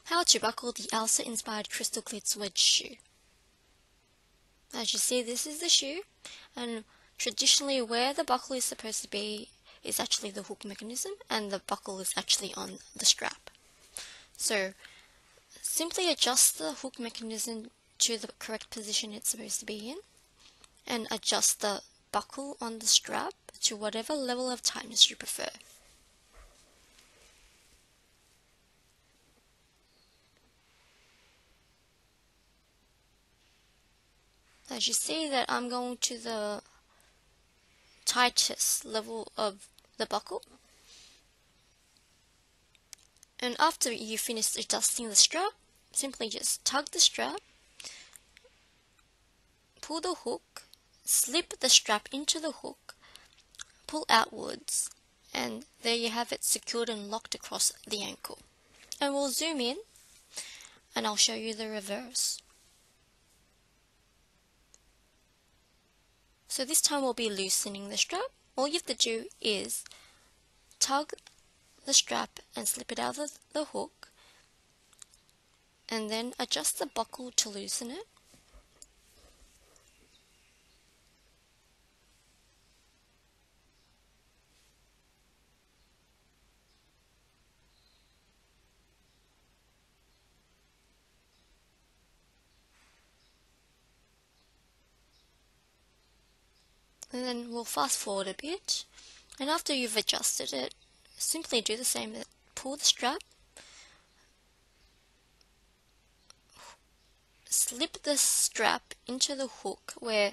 How to buckle the Elsa inspired crystal glitz wedge shoe. As you see, this is the shoe, and traditionally where the buckle is supposed to be is actually the hook mechanism, and the buckle is actually on the strap. So simply adjust the hook mechanism to the correct position it's supposed to be in, and adjust the buckle on the strap to whatever level of tightness you prefer. As you see that I'm going to the tightest level of the buckle, and after you finish adjusting the strap, simply just tug the strap, pull the hook, slip the strap into the hook, pull outwards, and there you have it secured and locked across the ankle. And we'll zoom in and I'll show you the reverse. So this time we'll be loosening the strap. All you have to do is tug the strap and slip it out of the hook, and then adjust the buckle to loosen it. And then we'll fast forward a bit, and after you've adjusted it, simply do the same. Pull the strap, slip the strap into the hook where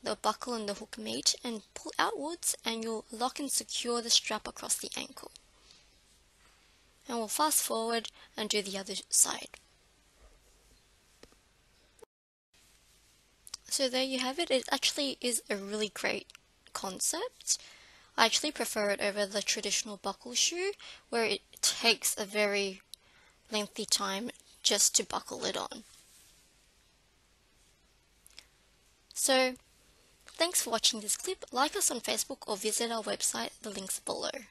the buckle and the hook meet, and pull outwards, and you'll lock and secure the strap across the ankle. And we'll fast forward and do the other side. So there you have it. It actually is a really great concept. I actually prefer it over the traditional buckle shoe, where it takes a very lengthy time just to buckle it on. So thanks for watching this clip. Like us on Facebook or visit our website, the links below.